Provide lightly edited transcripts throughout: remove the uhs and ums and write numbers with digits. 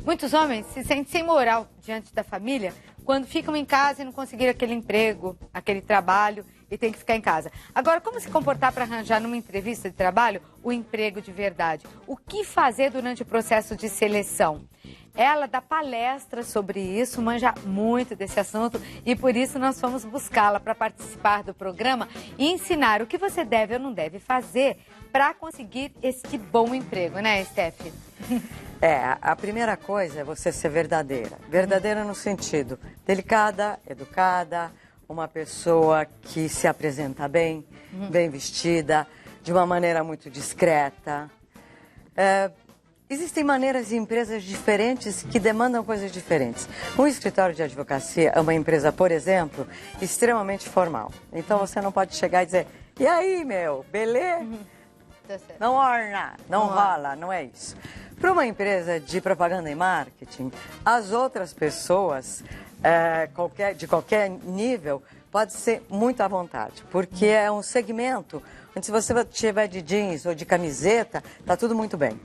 Muitos homens se sentem sem moral diante da família quando ficam em casa e não conseguiram aquele emprego, aquele trabalho e tem que ficar em casa. Agora, como se comportar para arranjar numa entrevista de trabalho o emprego de verdade? O que fazer durante o processo de seleção? Ela dá palestras sobre isso, manja muito desse assunto e por isso nós fomos buscá-la para participar do programa e ensinar o que você deve ou não deve fazer para conseguir este bom emprego, né, Steph? A primeira coisa é você ser verdadeira. Verdadeira no sentido delicada, educada, uma pessoa que se apresenta bem, bem vestida, de uma maneira muito discreta. Existem maneiras e empresas diferentes que demandam coisas diferentes. Um escritório de advocacia é uma empresa, por exemplo, extremamente formal. Então você não pode chegar e dizer, e aí, meu, beleza? Não orna, não rola, não é isso. Para uma empresa de propaganda e marketing, as outras pessoas de qualquer nível pode ser muito à vontade, porque é um segmento onde se você estiver de jeans ou de camiseta, tá tudo muito bem.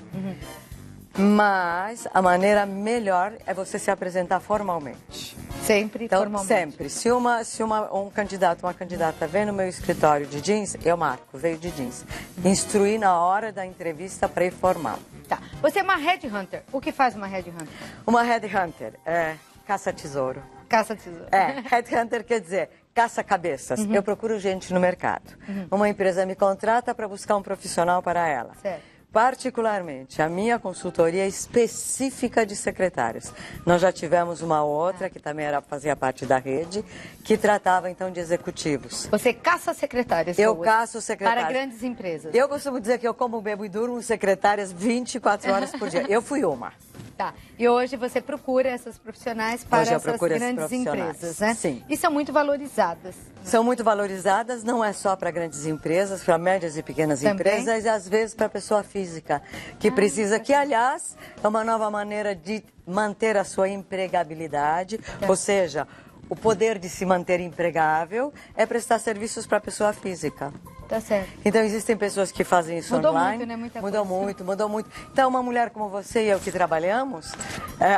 Mas a maneira melhor é você se apresentar formalmente. Sempre então, formalmente. Sempre. Se um candidato, uma candidata vem no meu escritório de jeans, eu marco, veio de jeans. Instruir na hora da entrevista para ir formal. Tá. Você é uma headhunter. O que faz uma headhunter? Uma headhunter é caça-tesouro. Caça-tesouro. Headhunter quer dizer caça-cabeças. Eu procuro gente no mercado. Uma empresa me contrata para buscar um profissional para ela. Certo. Particularmente, a minha consultoria é específica de secretárias. Nós já tivemos uma outra, que também fazia parte da rede, que tratava, então, de executivos. Você caça secretárias? Eu caço secretárias. Para grandes empresas? Eu costumo dizer que eu como, bebo e durmo secretárias 24 horas por dia. Eu fui uma. Tá. E hoje você procura essas profissionais para essas grandes empresas, né? Sim. E são muito valorizadas. São muito valorizadas, não é só para grandes empresas, para médias e pequenas empresas, e às vezes para a pessoa física, que precisa, que aliás é uma nova maneira de manter a sua empregabilidade, ou seja, o poder de se manter empregável é prestar serviços para a pessoa física. Tá certo. Então existem pessoas que fazem isso mudou online. Muito, né? Muita mudou coisa. muito, mudou muito. Então uma mulher como você e eu que trabalhamos,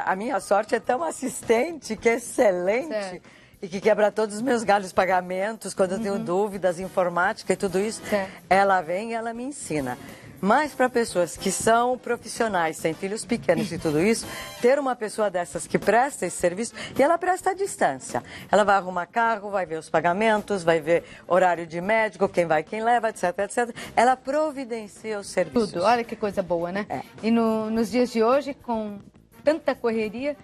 a minha sorte é ter uma assistente que é excelente. Certo. E que quebra todos os meus galhos, pagamentos, quando eu tenho dúvidas, informática e tudo isso. Certo. Ela vem e ela me ensina. Mas para pessoas que são profissionais, têm filhos pequenos e tudo isso, ter uma pessoa dessas que presta esse serviço, e ela presta à distância. Ela vai arrumar carro, vai ver os pagamentos, vai ver horário de médico, quem vai, quem leva, etc, etc. Ela providencia os serviços. Tudo. Olha que coisa boa, né? É. E nos dias de hoje, com tanta correria,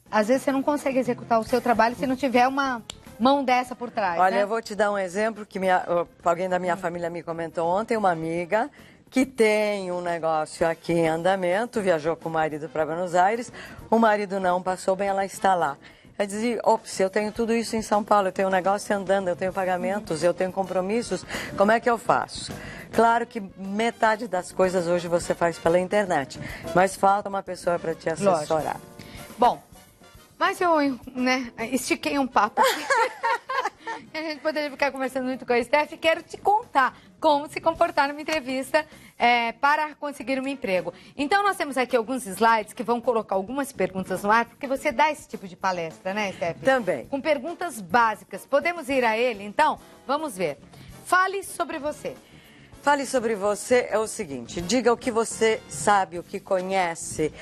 às vezes você não consegue executar o seu trabalho se não tiver uma mão dessa por trás. Olha, né? eu vou te dar um exemplo que alguém da minha família me comentou ontem, uma amiga que tem um negócio aqui em andamento, viajou com o marido para Buenos Aires, o marido não passou bem, ela está lá. Ela dizia, ops, eu tenho tudo isso em São Paulo, eu tenho um negócio andando, eu tenho pagamentos, eu tenho compromissos, como é que eu faço? Claro que metade das coisas hoje você faz pela internet, mas falta uma pessoa para te assessorar. Lógico. Bom, mas eu estiquei um papo aqui. A gente poderia ficar conversando muito com a Steph. Quero te contar como se comportar numa entrevista para conseguir um emprego. Então, nós temos aqui alguns slides que vão colocar algumas perguntas no ar, porque você dá esse tipo de palestra, né, Steph? Também. Com perguntas básicas. Podemos ir a ele, então? Vamos ver. Fale sobre você. Fale sobre você é o seguinte, diga o que você sabe, o que conhece,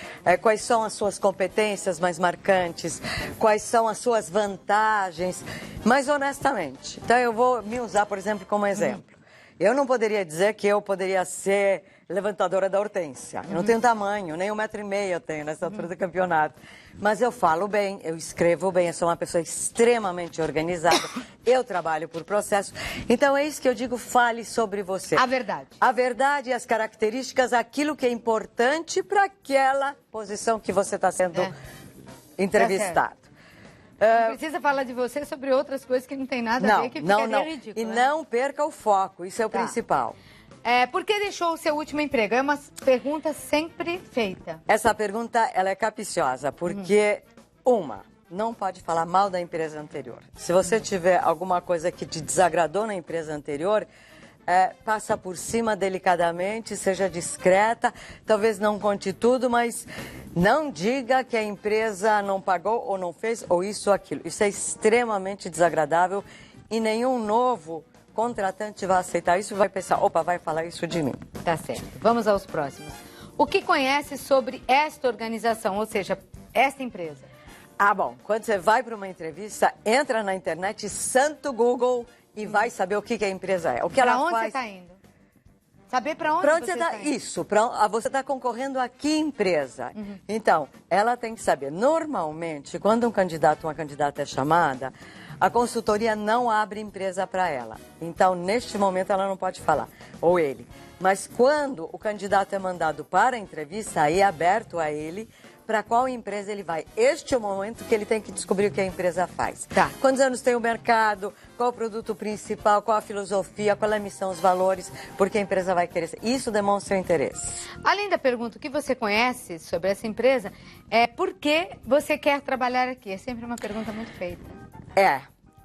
quais são as suas competências mais marcantes, quais são as suas vantagens, mas honestamente. Então eu vou me usar, por exemplo, como exemplo. Eu não poderia dizer que eu poderia ser levantadora da Hortência. Eu não tenho tamanho, nem 1,5 m eu tenho nessa altura do campeonato. Mas eu falo bem, eu escrevo bem, eu sou uma pessoa extremamente organizada, eu trabalho por processo. Então é isso que eu digo, fale sobre você. A verdade. A verdade e as características, aquilo que é importante para aquela posição que você está sendo entrevistado. Não precisa falar de você sobre outras coisas que não tem nada a ver, que ficaria ridículo. E né? não perca o foco, isso é o principal. Por que deixou o seu último emprego? É uma pergunta sempre feita. Essa pergunta, ela é capciosa, porque, não pode falar mal da empresa anterior. Se você tiver alguma coisa que te desagradou na empresa anterior, passa por cima delicadamente, seja discreta, talvez não conte tudo, mas não diga que a empresa não pagou ou não fez ou isso ou aquilo. Isso é extremamente desagradável e nenhum novo contratante vai aceitar isso e vai pensar, opa, vai falar isso de mim. Tá certo. Vamos aos próximos. O que conhece sobre esta organização, ou seja, esta empresa? Ah, bom, quando você vai para uma entrevista, entra na internet, santo Google e vai saber o que a empresa é. O que Para ela onde faz... você está indo? Saber para onde, você está indo. Isso, você está concorrendo a que empresa? Uhum. Então, ela tem que saber. Normalmente, quando um candidato ou uma candidata é chamada, a consultoria não abre empresa para ela. Então, neste momento, ela não pode falar, ou ele. Mas quando o candidato é mandado para a entrevista, aí é aberto a ele para qual empresa ele vai. Este é o momento que ele tem que descobrir o que a empresa faz. Tá. Quantos anos tem o mercado, qual o produto principal, qual a filosofia, qual a missão, os valores, porque a empresa vai querer. Isso demonstra o interesse. Além da pergunta, o que você conhece sobre essa empresa, por que você quer trabalhar aqui? É sempre uma pergunta muito feita.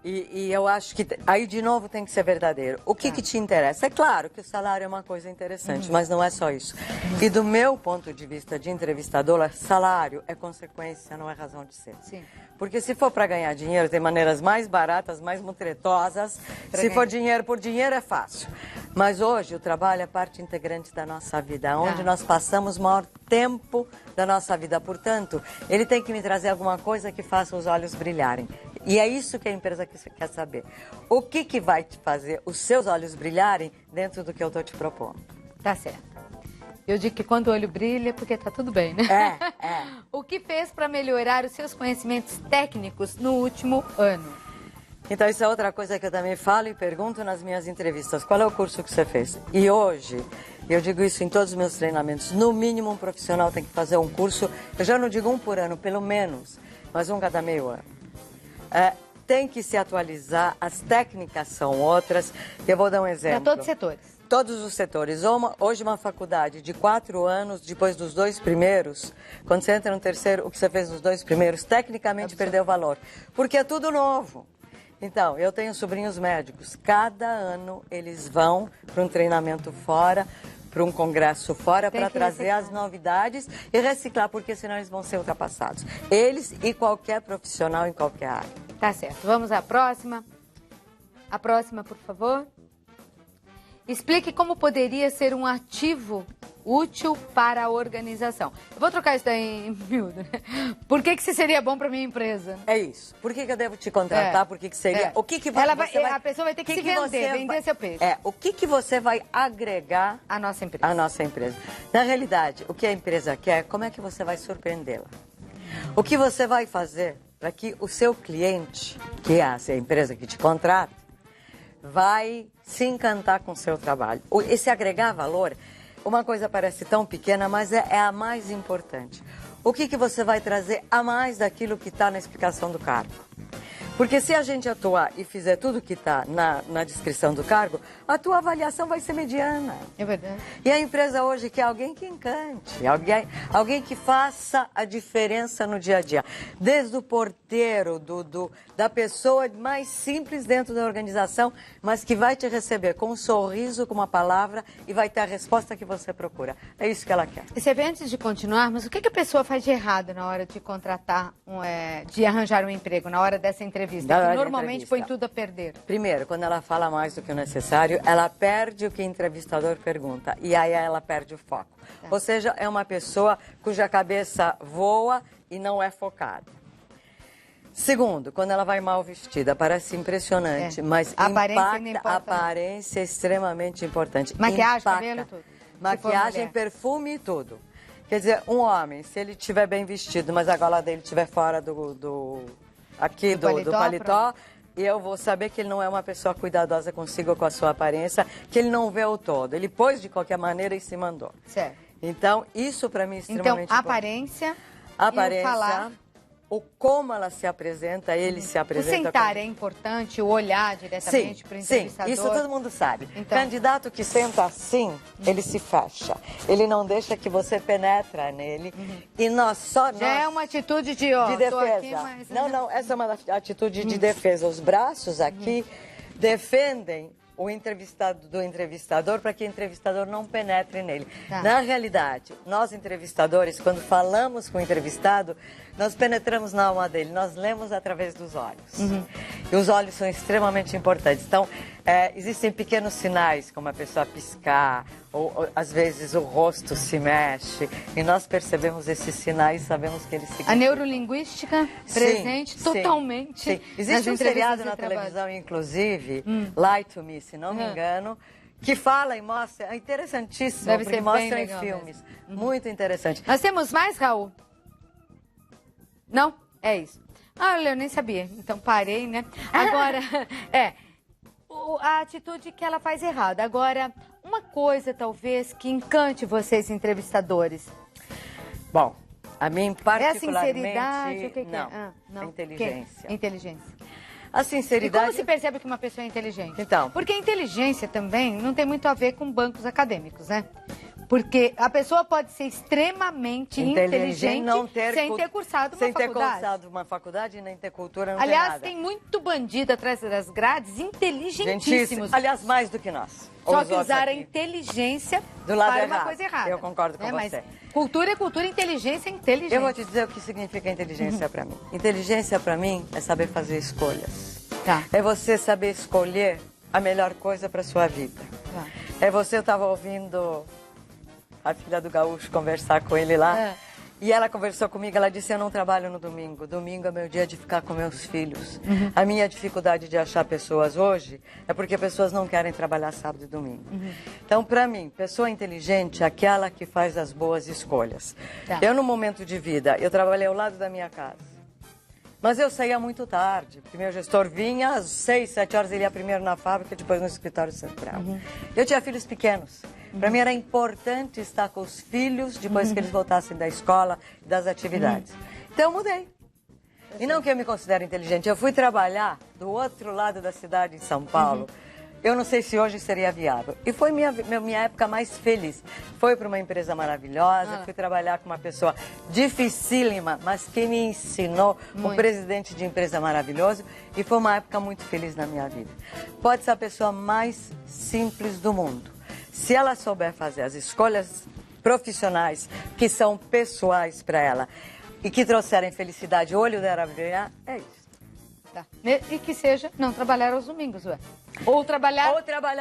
E eu acho que aí de novo tem que ser verdadeiro. O que te interessa? É claro que o salário é uma coisa interessante, mas não é só isso. E do meu ponto de vista de entrevistadora, salário é consequência, não é razão de ser. Sim. Porque se for para ganhar dinheiro, tem maneiras mais baratas, mais mutretosas. Se for dinheiro por dinheiro, é fácil. Mas hoje o trabalho é parte integrante da nossa vida, onde nós passamos o maior tempo da nossa vida. Portanto, ele tem que me trazer alguma coisa que faça os olhos brilharem. E é isso que a empresa quer saber. O que vai te fazer os seus olhos brilharem dentro do que eu estou te propondo? Tá certo. Eu digo que quando o olho brilha, porque tá tudo bem, né? O que fez para melhorar os seus conhecimentos técnicos no último ano? Então, isso é outra coisa que eu também falo e pergunto nas minhas entrevistas. Qual é o curso que você fez? E hoje, eu digo isso em todos os meus treinamentos, no mínimo um profissional tem que fazer um curso, eu já não digo um por ano, pelo menos, mas um cada meio ano. Tem que se atualizar, as técnicas são outras. Eu vou dar um exemplo. Para todos os setores. Todos os setores. Hoje uma faculdade de 4 anos, depois dos 2 primeiros, quando você entra no terceiro, o que você fez nos 2 primeiros, tecnicamente perdeu valor. Porque é tudo novo. Então, eu tenho sobrinhos médicos. Cada ano eles vão para um treinamento fora, para um congresso fora, para trazer as novidades e reciclar, porque senão eles vão ser ultrapassados. Eles e qualquer profissional em qualquer área. Tá certo. Vamos à próxima. A próxima, por favor. Explique como poderia ser um ativo útil para a organização. Eu vou trocar isso daí em miúdo, né? Por que isso seria bom para minha empresa? É isso. Por que eu devo te contratar? Por que seria? O que vai... A pessoa vai ter que se vender seu peixe. O que você vai agregar à nossa empresa? À nossa empresa. Na realidade, o que a empresa quer, como é que você vai surpreendê-la? O que você vai fazer para que o seu cliente, que é a empresa que te contrata, vai se encantar com o seu trabalho. Esse agregar valor, uma coisa parece tão pequena, mas é a mais importante. O que você vai trazer a mais daquilo que está na explicação do cargo? Porque se a gente atuar e fizer tudo que está na descrição do cargo, a tua avaliação vai ser mediana. É verdade. E a empresa hoje quer alguém que encante, alguém que faça a diferença no dia a dia. Desde o porteiro, da pessoa mais simples dentro da organização, mas que vai te receber com um sorriso, com uma palavra e vai ter a resposta que você procura. É isso que ela quer. E você vê, antes de continuarmos, o que a pessoa faz de errado na hora de contratar, de arranjar um emprego, na hora dessa entrevista? Que normalmente põe tudo a perder. Primeiro, quando ela fala mais do que o necessário, ela perde o que o entrevistador pergunta. E aí ela perde o foco. Tá. Ou seja, é uma pessoa cuja cabeça voa e não é focada. Segundo, quando ela vai mal vestida, parece impressionante, mas a aparência é extremamente importante. Maquiagem, cabelo, tudo. Maquiagem, perfume e tudo. Quer dizer, um homem, se ele estiver bem vestido, mas a gola dele estiver fora do paletó, e eu vou saber que ele não é uma pessoa cuidadosa consigo ou com a sua aparência, que ele não vê o todo. Ele pôs de qualquer maneira e se mandou. Certo. Então, isso para mim é extremamente importante. Aparência, e o falar. O como ela se apresenta, ele se apresenta. O sentar é importante, o olhar diretamente para o entrevistador. Sim, isso todo mundo sabe. Então, candidato que senta assim, ele se fecha. Ele não deixa que você penetra nele. E Já é uma atitude de defesa. Aqui, mas... Não, essa é uma atitude de defesa. Os braços aqui defendem o entrevistador para que o entrevistador não penetre nele. Tá. Na realidade, nós entrevistadores, quando falamos com o entrevistado, nós penetramos na alma dele, nós lemos através dos olhos. E os olhos são extremamente importantes. Então, existem pequenos sinais, como a pessoa piscar, ou às vezes o rosto se mexe, e nós percebemos esses sinais e sabemos que eles significam. A neurolinguística presente totalmente. Sim. Existe um seriado na televisão, inclusive, Lie to Me, se não me engano, que fala e mostra, é interessantíssimo, Deve porque ser mostra bem em legal filmes. Muito interessante. Nós temos mais, Raul? Não? É isso. Ah, eu nem sabia. Então parei, né? Agora, a atitude que ela faz errada. Agora, uma coisa talvez que encante vocês, entrevistadores. Bom, a mim particularmente... É a sinceridade? O que não, é? não. A inteligência. Inteligência. A E sinceridade... como se percebe que uma pessoa é inteligente? Então. Porque a inteligência também não tem muito a ver com bancos acadêmicos, né? Porque a pessoa pode ser extremamente inteligente sem ter cursado uma faculdade. Sem ter cursado uma faculdade e nem ter cultura, não Aliás, tem nada. tem muito bandido atrás das grades, inteligentíssimos. Aliás, mais do que nós. Só Os que outros usar a aqui. inteligência Do lado para uma errado. coisa errada. Eu concordo com Mas você. cultura é cultura, inteligência é inteligência. Eu vou te dizer o que significa inteligência para mim. Inteligência para mim é saber fazer escolhas. Tá. É você saber escolher a melhor coisa para sua vida. Tá. É você, eu estava ouvindo a filha do Gaúcho conversar com ele lá. E ela conversou comigo, ela disse, eu não trabalho no domingo. Domingo é meu dia de ficar com meus filhos. A minha dificuldade de achar pessoas hoje é porque pessoas não querem trabalhar sábado e domingo. Então, para mim, pessoa inteligente é aquela que faz as boas escolhas. Tá. Eu, no momento de vida, eu trabalhei ao lado da minha casa. Mas eu saía muito tarde, porque meu gestor vinha às 6, 7 horas, ele ia primeiro na fábrica, depois no escritório central. Eu tinha filhos pequenos. Para mim era importante estar com os filhos depois que eles voltassem da escola e das atividades. Então eu mudei. E não que eu me considero inteligente, eu fui trabalhar do outro lado da cidade, em São Paulo. Eu não sei se hoje seria viável. E foi minha época mais feliz. Foi para uma empresa maravilhosa, fui trabalhar com uma pessoa dificílima, mas que me ensinou, um presidente de empresa maravilhoso. E foi uma época muito feliz na minha vida. Pode ser a pessoa mais simples do mundo. Se ela souber fazer as escolhas profissionais que são pessoais para ela e que trouxerem felicidade, o olho dela brilhar, é isso. Tá. E que seja não trabalhar aos domingos, ué. Ou trabalhar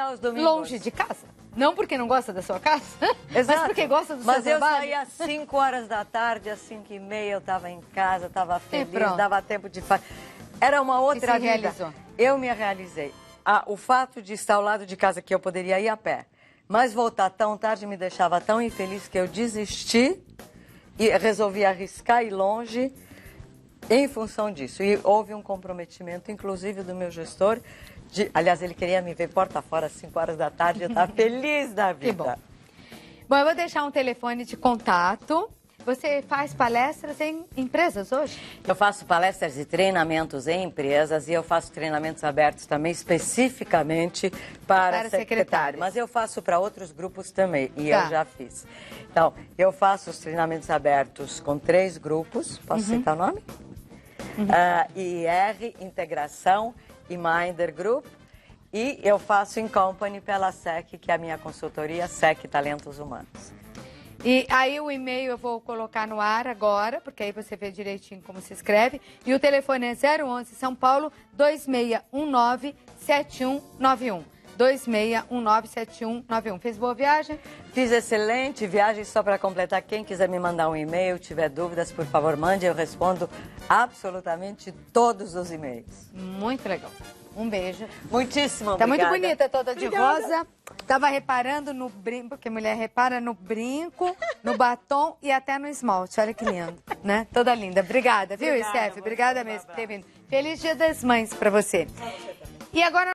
aos domingos. longe de casa. Não porque não gosta da sua casa, Exato. mas porque gosta do seu trabalho. Mas eu saía às 5 horas da tarde, às 5h30 eu estava em casa, estava feliz, dava tempo de fazer. Era uma outra vida. Realizou. Eu me realizei. O fato de estar ao lado de casa, que eu poderia ir a pé, mas voltar tão tarde me deixava tão infeliz que eu desisti e resolvi arriscar ir longe em função disso. E houve um comprometimento, inclusive, do meu gestor. Aliás, ele queria me ver porta fora às 5 horas da tarde. Eu estava feliz da vida. Que bom. Bom, eu vou deixar um telefone de contato. Você faz palestras em empresas hoje? Eu faço palestras e treinamentos em empresas e eu faço treinamentos abertos também especificamente para secretários. Mas eu faço para outros grupos também e eu já fiz. Então, eu faço os treinamentos abertos com 3 grupos. Posso citar o nome? IR, Integração e Minder Group. E eu faço em company pela SEC, que é a minha consultoria, SEC Talentos Humanos. E aí o e-mail eu vou colocar no ar agora, porque aí você vê direitinho como se escreve. E o telefone é 011 São Paulo 2619-7191. 2619-7191. Fez boa viagem? Fiz excelente viagem. Só para completar, quem quiser me mandar um e-mail, tiver dúvidas, por favor, mande. Eu respondo absolutamente todos os e-mails. Muito legal. Um beijo. Muitíssimo obrigada. Tá muito bonita, toda de rosa. Tava reparando no brinco, porque mulher repara no brinco, no batom e até no esmalte. Olha que lindo, né? Toda linda. Obrigada, viu, Steph? Obrigada mesmo por ter vindo. Feliz Dia das Mães pra você. E agora